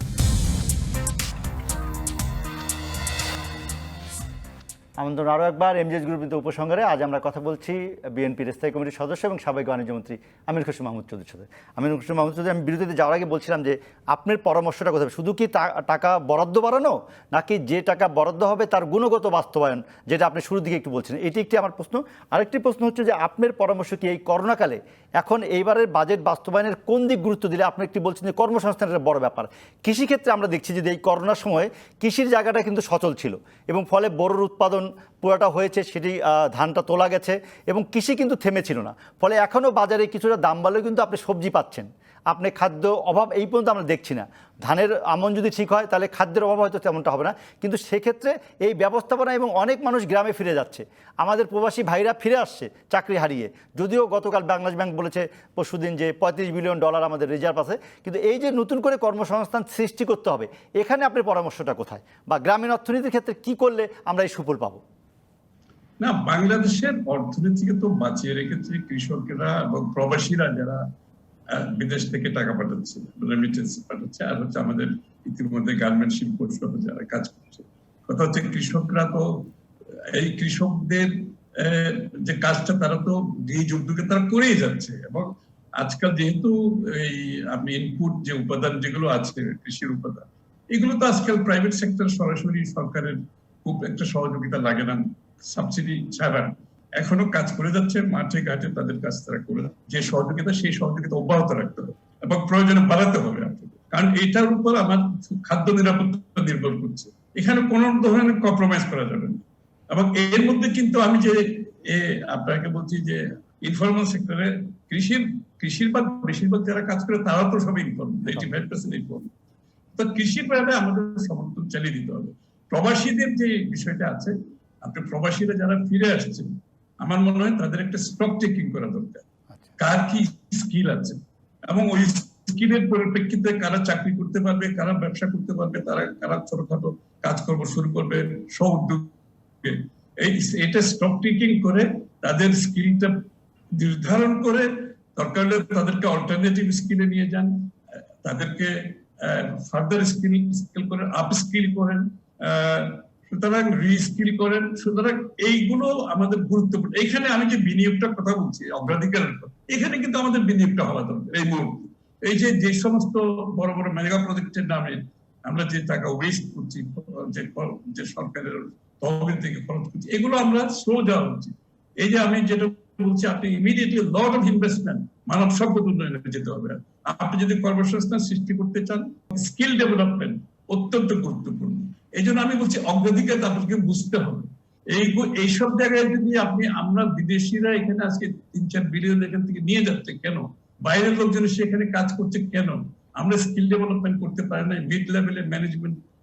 আমন্ত্রণ আরও একবার এমজেএস গ্রুপ নিবেদিত উপসংহারে। আজ আমরা কথা বলছি বিএনপির স্থায়ী কমিটির সদস্য এবং সাবেক বাণিজ্য মন্ত্রী আমির খসরু মাহমুদ চৌধুরীর সাথে। আমির খসরু মাহমুদ চৌধুরী, আমি বিরতিতে যাওয়ার আগে বলছিলাম যে আপনার পরামর্শটা কোথায়, শুধু কি টাকা বরাদ্দ বাড়ানো নাকি যে টাকা বরাদ্দ হবে তার গুণগত বাস্তবায়ন, যেটা আপনি শুরুর দিকে একটু বলছিলেন, এটি একটি আমার প্রশ্ন। আরেকটি প্রশ্ন হচ্ছে যে আপনার পরামর্শ কি এই করোনাকালে এখন এইবারের বাজেট বাস্তবায়নের কোন দিক গুরুত্ব দিলে? আপনি একটি বলছেন যে কর্মসংস্থানের একটা বড় ব্যাপার। কৃষিক্ষেত্রে আমরা দেখছি যে এই করোনার সময় কৃষির জায়গাটা কিন্তু সচল ছিল এবং ফলে বোরোর উৎপাদন পুরোটা হয়েছে, সেটি ধানটা তোলা গেছে এবং কৃষি কিন্তু থেমেছিল না। ফলে এখনও বাজারে কিছুটা দাম বাড়লেও কিন্তু আপনি সবজি পাচ্ছেন, আপনি খাদ্য অভাব এই পর্যন্ত আমরা দেখছি না। ধানের আমন যদি ঠিক হয় তাহলে খাদ্যের অভাব হয়তো তেমনটা হবে না, কিন্তু সেক্ষেত্রে এই ব্যবস্থাপনা এবং অনেক মানুষ গ্রামে ফিরে যাচ্ছে, আমাদের প্রবাসী ভাইরা ফিরে আসছে চাকরি হারিয়ে। যদিও গতকাল বাংলাদেশ ব্যাংক বলেছে পরশুদিন যে $35 বিলিয়ন আমাদের রিজার্ভ আছে, কিন্তু এই যে নতুন করে কর্মসংস্থান সৃষ্টি করতে হবে, এখানে আপনার পরামর্শটা কোথায়, বা গ্রামীণ অর্থনীতির ক্ষেত্রে কি করলে আমরা এই সুফল পাবো? না, বাংলাদেশের অর্থনীতিকে তো বাঁচিয়ে রেখেছে কৃষকেরা এবং প্রবাসীরা যারা বিদেশ থেকে টাকা পাঠাচ্ছে, রেমিটেন্স পাঠাচ্ছে, আর হচ্ছে আমাদের ইতিমধ্যে গার্মেন্ট শিল্প সহ যারা কাজ করছে। কথা হচ্ছে কৃষকরা তো এই কৃষকদের যে কাজটা তারা তো এই উদ্যোগে তারা করেই যাচ্ছে, এবং আজকাল যেহেতু এই আপনি ইনপুট যে উপাদান যেগুলো আছে কৃষির উপাদান, এগুলো তো আজকাল প্রাইভেট সেক্টর সরাসরি সরকারের খুব একটা সহযোগিতা লাগে না, সাবসিডি ছাড়া এখনো কাজ করে যাচ্ছে, মাঠে ঘাটে তাদের কাজ তারা করে, যে সহযোগিতা সেই সহযোগিতা অব্যাহত রাখতে হবে এবং প্রয়োজনে বাড়াতে হবে আপনাকে, কারণ এটার উপর আমার খাদ্য নিরাপত্তা নির্ভর করছে। এখানে কোন ধরনের কম্প্রোমাইজ করা যাবে না। এবং এর মধ্যে কিন্তু আমি যে আপনাকে বলছি যে ইনফর্মাল সেক্টরে কৃষির বা বেশিরভাগ যারা কাজ করে তারা তো সবাই ইনফর্মাল, 85% ইনফর্মাল। তো কৃষির ব্যাপারে আমাদের সমর্থন চালিয়ে দিতে হবে। প্রবাসীদের যে বিষয়টা আছে, আপনি প্রবাসীরা যারা ফিরে আসছেন, আমার মনে হয় তাদের একটা স্টক টেকিং করা দরকার, কার কি স্কিল আছে এবং ওই স্কিলের পরিপ্রেক্ষিতে কারা চাকরি করতে পারবে, কারা ব্যবসা করতে পারবে, কারা ছোটখাটো কাজকর্ম শুরু করবে স্ব-উদ্যোগে, এটা স্টক টেকিং করে তাদের স্কিলটা নির্ধারণ করে দরকার হলে তাদেরকে অল্টারনেটিভ স্কিলে নিয়ে যান, তাদেরকে ফার্দার স্কিল করেন, আপ স্কিল করেন, সুতরাং রিস্কিল করেন। সুতরাং এইগুলো আমাদের গুরুত্বপূর্ণ। এখানে আমি যে বিনিয়োগটার কথা বলছি, অগ্রাধিকারের কথা, এখানে কিন্তু আমাদের বিনিয়োগটা হওয়া দরকার এই মুহূর্তে। এই যে সমস্ত বড় বড় মেগা প্রজেক্টের নামে আমরা যে টাকা ওয়েস্ট করছি, যে সরকারের তহবিল থেকে খরচ করছি, এগুলো আমরা স্লো যাওয়া উচিত। এই যে আমি যেটা বলছি, আপনি ইমিডিয়েটলি লট অফ ইনভেস্টমেন্ট মানব সম্পদ উন্নয়নে যেতে হবে। আপনি যদি কর্মসংস্থান সৃষ্টি করতে চান, স্কিল ডেভেলপমেন্ট অত্যন্ত গুরুত্বপূর্ণ। এই জন্য আমি বলছি অগ্রাধিকার আপনাকে বুঝতে হবে। এইসব জায়গায় যদি আমরা বিদেশিরা এখানে আজকে 3-4 বিলিয়ন এখান থেকে নিয়ে যাচ্ছে কেন, বাইরের লোকজন সেখানে কাজ করছে কেন, আমরা স্কিল ডেভেলপমেন্ট করতে পারি নাই, মিড লেভেলের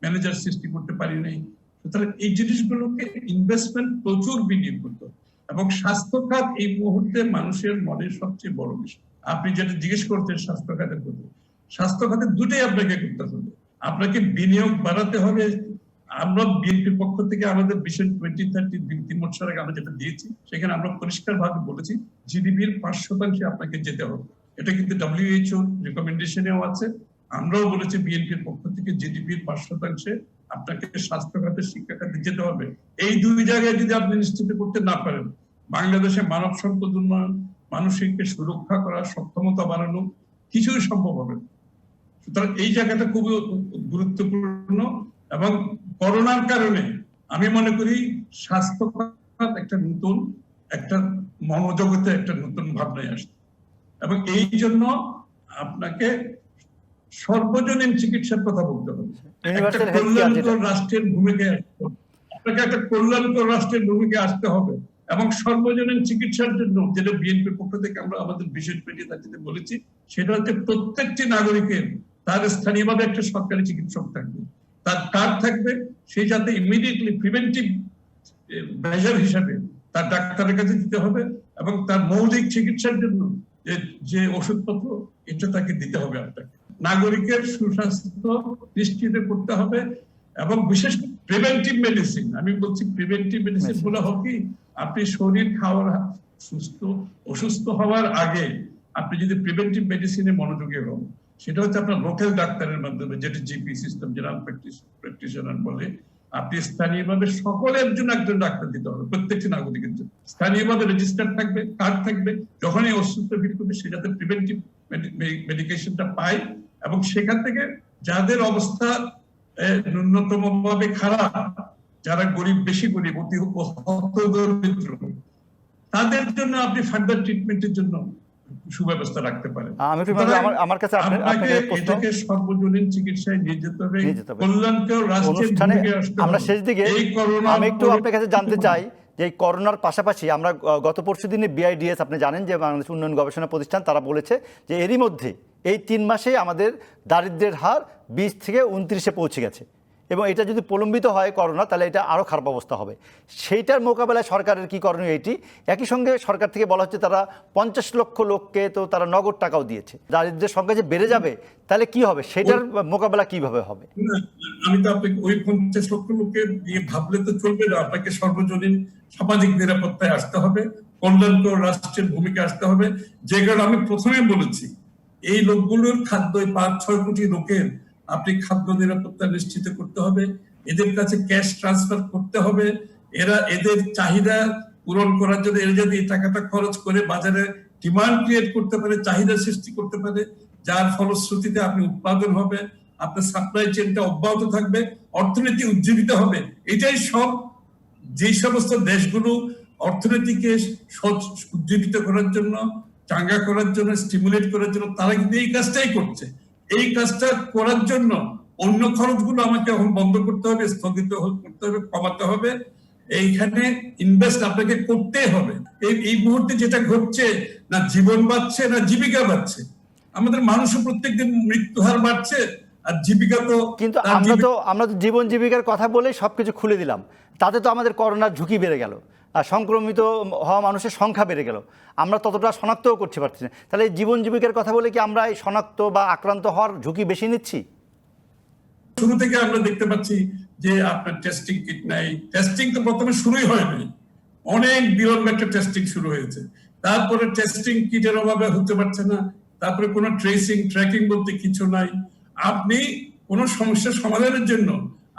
ম্যানেজার সৃষ্টি করতে পারি নাই। সুতরাং এই জিনিসগুলোকে ইনভেস্টমেন্ট প্রচুর বিনিয়োগ করতে হবে। এবং স্বাস্থ্য খাত এই মুহূর্তে মানুষের মনের সবচেয়ে বড় বিষয়। আপনি যেটা জিজ্ঞেস করছেন স্বাস্থ্য খাতের কথা, স্বাস্থ্য খাতের দুটোই আপনাকে করতে হবে। আপনাকে বিনিয়োগ বাড়াতে হবে। আমরা বিএনপির পক্ষ থেকে আমাদের ভিশন 2030 3 বছর আগে আমরা যেটা দিয়েছি, সেখানে আমরা পরিষ্কার ভাবে বলেছি জিডিপির 5% আপনাকে যেতে হবে। এটা কিন্তু WHO রিকমেন্ডেশনেও আছে। আমরাও বলেছি বিএনপির পক্ষ থেকে জিডিপির 5% আপনাকে স্বাস্থ্য খাতে, শিক্ষা খাতে যেতে হবে। এই দুই জায়গায় যদি আপনি নিশ্চিত করতে না পারেন, বাংলাদেশে মানব সম্পদ উন্নয়ন, মানুষকে সুরক্ষা করা, সক্ষমতা বাড়ানো কিছুই সম্ভব হবে না। সুতরাং এই জায়গাটা খুবই গুরুত্বপূর্ণ। এবং করোনার কারণে আমি মনে করি স্বাস্থ্য খাত একটা মনোজগতে একটা নতুন ভাবনায় আসছে, এবং এই জন্য আপনাকে সর্বজনীন চিকিৎসার কথা বলতে হবে। একটা কল্যাণকর রাষ্ট্রের ভূমিকায় আসতে হবে, আপনাকে একটা কল্যাণকর রাষ্ট্রের ভূমিকায় আসতে হবে, এবং সর্বজনীন চিকিৎসার জন্য যেটা বিএনপির পক্ষ থেকে আমরা আমাদের বিশেষ পেটিতে বলেছি, সেটা হচ্ছে প্রত্যেকটি নাগরিকের তার স্থানীয়ভাবে একটা সরকারি চিকিৎসক থাকবে, তার কার্ড থাকবে, সেই সাথে ইমিডিয়েটলি প্রিভেন্টিভ মেজার হিসাবে তার ডাক্তারের কাছে দিতে হবে, এবং তার মৌলিক চিকিৎসার জন্য যে ওষুধপত্র এটা তাকে দিতে হবে। আপনাকে নাগরিকের সুস্বাস্থ্য নিশ্চিত করতে হবে, এবং বিশেষ করে প্রিভেন্টিভ মেডিসিন, আমি বলছি প্রিভেন্টিভ মেডিসিন বলা হোক কি, আপনি শরীর অসুস্থ হওয়ার আগে আপনি যদি প্রিভেন্টিভ মেডিসিনে মনোযোগী হন, সেটা হচ্ছে আপনার লোকাল ডাক্তারের মাধ্যমে, যেটা জিপি সিস্টেম, জেনারেল প্র্যাকটিশনার বলে, আপনি স্থানীয়ভাবে সকলের জন্য একজন ডাক্তার দিতে হবে, প্রত্যেকটি নাগরিকের জন্য স্থানীয়ভাবে রেজিস্টার থাকবে, কার্ড থাকবে, যখনই অসুস্থ ফিল করবে সে যাতে প্রিভেন্টিভ মেডিকেশনটা পায়, এবং সেখান থেকে যাদের অবস্থা ন্যূনতম ভাবে খারাপ, যারা গরিব, বেশি গরিব, অতি হতদরিদ্র, তাদের জন্য আপনি ফার্দার ট্রিটমেন্টের জন্য সুব্যবস্থা রাখতে পারেন। আমার কাছে এটাকে সর্বজনীন চিকিৎসায় নিয়ে যেতে হবে, কল্যাণকর রাষ্ট্রের ভূমিকায় আসতে হবে। আমরা শেষ দিকে আমি একটু আপনার কাছে জানতে চাই যে এই করোনার পাশাপাশি আমরা গত পরশু দিনে বিআইডিএস, আপনি জানেন যে বাংলাদেশ উন্নয়ন গবেষণা প্রতিষ্ঠান, তারা বলেছে যে এরই মধ্যে এই 3 মাসে আমাদের দারিদ্র্যের হার 20 থেকে 29-এ পৌঁছে গেছে, এবং এটা যদি প্রলম্বিত হয় করোনা, তাহলে এটা আরও খারাপ অবস্থা হবে। সেইটার মোকাবেলায় সরকারের কি করণীয়, এটি একই সঙ্গে সরকার থেকে বলা হচ্ছে তারা 50 লক্ষ লোককে তো তারা নগদ টাকাও দিয়েছে। দারিদ্র্যের সংখ্যা যে বেড়ে যাবে তাহলে কি হবে, সেটার মোকাবেলা কিভাবে হবে? আমি তো আপনাকে ওই 50 লক্ষ লোককে দিয়ে ভাবলে তো চলবে না, আপনাকে সর্বজনীন সামাজিক নিরাপত্তায় আসতে হবে, কল্যাণকর রাষ্ট্রের ভূমিকা আসতে হবে। যে কারণে আমি প্রথমে বলেছি, এই লোকগুলোর খাদ্য, 5-6 কোটি লোকের আপনি খাদ্য নিরাপত্তা নিশ্চিত করতে হবে, এদের কাছে ক্যাশ ট্রান্সফার করতে হবে, এদের চাহিদা পূরণ করার জন্য এরা যদি এই টাকাটা খরচ করে বাজারে ডিমান্ড ক্রিয়েট করতে পারে, চাহিদা সৃষ্টি করতে পারে, যার ফলশ্রুতিতে আপনি উৎপাদন হবে, আপনার সাপ্লাই চেনটা অব্যাহত থাকবে, অর্থনীতি উজ্জীবিত হবে। এটাই সব যে সমস্ত দেশগুলো অর্থনীতিকে উজ্জীবিত করার জন্য, চাঙ্গা করার জন্য, স্টিমুলেট করার জন্য, তারা কিন্তু এই কাজটাই করছে। এই কাজটা করার জন্য অন্য খরচগুলো আমাকে এখন বন্ধ করতে হবে, স্থগিত করতে হবে, কমাতে হবে। এইখানে ইনভেস্ট আপনাকে করতেই হবে। এই মুহূর্তে যেটা ঘটছে, না জীবন বাড়ছে না জীবিকা বাড়ছে। আমাদের মানুষও প্রত্যেকদিন মৃত্যু হার বাড়ছে, আর জীবিকা তো, কিন্তু আমরা তো জীবন জীবিকার কথা বলেই সবকিছু খুলে দিলাম, তাতে তো আমাদের করোনার ঝুঁকি বেড়ে গেল, আর সংক্রমিত হওয়া মানুষের সংখ্যা বেড়ে গেল, আমরা ততটা শনাক্তও করতে পারছি না। তাহলে এই জীবন জীবিকার কথা বলে কি আমরা এই শনাক্ত বা আক্রান্ত হওয়ার ঝুঁকি বেশি নিচ্ছি? শুরু থেকে আমরা দেখতে পাচ্ছি যে আপনার টেস্টিং কিট নাই, টেস্টিং তো প্রথমে শুরুই হয়নি, অনেক বিলম্বে একটা টেস্টিং শুরু হয়েছে, তারপরে টেস্টিং কিটের অভাবে হতে পারছে না, তারপরে কোনো ট্র্যাকিং বলতে কিছু নাই। আপনি কোনো সমস্যার সমাধানের জন্য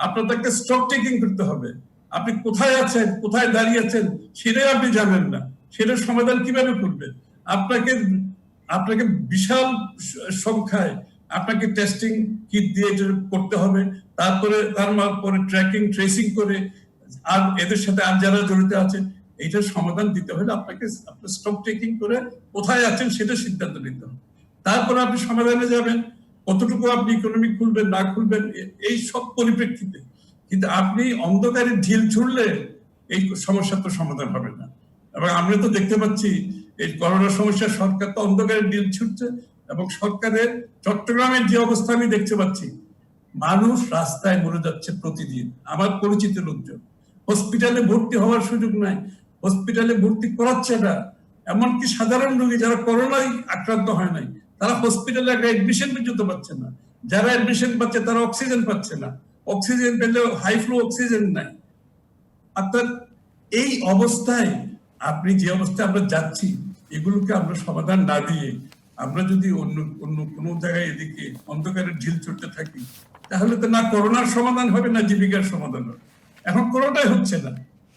আপনার একটা স্টক টেকিং করতে হবে। আপনি কোথায় আছেন, কোথায় দাঁড়িয়ে আছেন সেটাই আপনি জানেন না, সেটার সমাধান কিভাবে করবেন? আপনাকে বিশাল সংখ্যায় আপনাকে টেস্টিং কিট দিয়ে করতে হবে, তারপরে ট্র্যাকিং ট্রেসিং করে, আর এদের সাথে আর যারা জড়িত আছে, এইটার সমাধান দিতে হলে আপনাকে আপনার স্টক টেকিং করে কোথায় আছেন সেটা সিদ্ধান্ত নিতে হবে। তারপরে আপনি সমাধানে যাবেন, কতটুকু আপনি ইকোনমি খুলবেন না খুলবেন, এই সব পরিপ্রেক্ষিতে। কিন্তু আপনি অন্ধকারে ঢিল ছুড়লে এই সমস্যা তো সমাধান হবে না। এবং আমরা তো দেখতে পাচ্ছি এই করোনা সমস্যা, সরকার তো অন্ধকারে ঢিল ছুটছে, এবং সরকারের চট্টগ্রামের যে অবস্থা আমি দেখতে পাচ্ছি, মানুষ রাস্তায় মরে যাচ্ছে প্রতিদিন। আমার পরিচিত লোকজন হসপিটালে ভর্তি হওয়ার সুযোগ নাই, হসপিটালে ভর্তি করাচ্ছে না। এমনকি সাধারণ রোগী যারা করোনায় আক্রান্ত হয় নাই, তারা হসপিটালে একটা অ্যাডমিশন পর্যন্ত পাচ্ছে না। যারা অ্যাডমিশন পাচ্ছে তারা অক্সিজেন পাচ্ছে না, অক্সিজেন পেলেও হাই ফ্লো অক্সিজেন নাই। অর্থাৎ এই অবস্থায় আপনি যে অবস্থায় আমরা যাচ্ছি, এগুলোকে আমরা সমাধান না দিয়ে আমরা যদি অন্য কোনো জায়গায় এদিকে অন্ধকারের ঢিল ছুটতে থাকি, তাহলে তো না করোনার সমাধান হবে না জীবিকার সমাধান হবে। এখন কোনোটাই হচ্ছে না,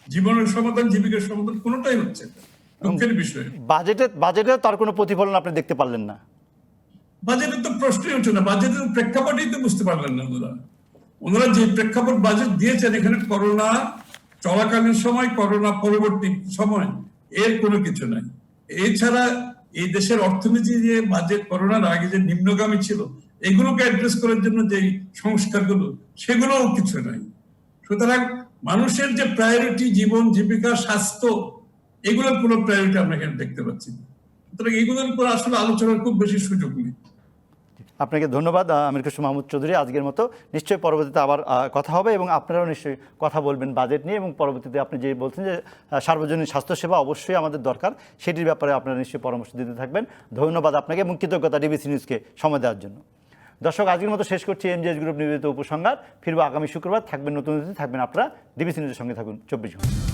জীবনের সমাধান, জীবিকার সমাধান কোনোটাই হচ্ছে না। দুঃখের বিষয়, বাজেটে তার কোনো প্রতিফলন আপনি দেখতে পারলেন না। বাজেটের তো প্রশ্নই হচ্ছে না, বাজেটের প্রেক্ষাপটই তো বুঝতে পারলেন না ওরা। ওনারা যে প্রেক্ষাপট বাজেট দিয়েছেন এখানে করোনা চলাকালীন সময়, করোনা পরবর্তী সময় এর কোনো কিছু নাই। এছাড়া এই দেশের অর্থনীতি যে বাজেট করোনার আগে যে নিম্নগামী ছিল এগুলোকে অ্যাড্রেস করার জন্য যে সংস্কারগুলো সেগুলোও কিছু নাই। সুতরাং মানুষের যে প্রায়োরিটি, জীবন জীবিকা স্বাস্থ্য, এগুলোর কোনো প্রায়োরিটি আমরা এখানে দেখতে পাচ্ছি না। সুতরাং এগুলোর উপর আসলে আলোচনার খুব বেশি সুযোগ নেই। আপনাকে ধন্যবাদ আমির খসরু মাহমুদ চৌধুরী। আজকের মতো নিশ্চয়ই পরবর্তীতে আবার কথা হবে এবং আপনারাও নিশ্চয়ই কথা বলবেন বাজেট নিয়ে, এবং পরবর্তীতে আপনি যে বলছেন যে সার্বজনীন স্বাস্থ্যসেবা অবশ্যই আমাদের দরকার, সেটির ব্যাপারে আপনারা নিশ্চয়ই পরামর্শ দিতে থাকবেন। ধন্যবাদ আপনাকে এবং কৃতজ্ঞতা ডিবিসি নিউজকে সময় দেওয়ার জন্য। দর্শক, আজকের মতো শেষ করছি এমজেএস গ্রুপ নিবেদিত উপসংহার। ফিরবো আগামী শুক্রবার। থাকবেন নতুন অতিথি, থাকবেন আপনারা। ডিবিসি নিউজের সঙ্গে থাকুন 24 ঘন্টা।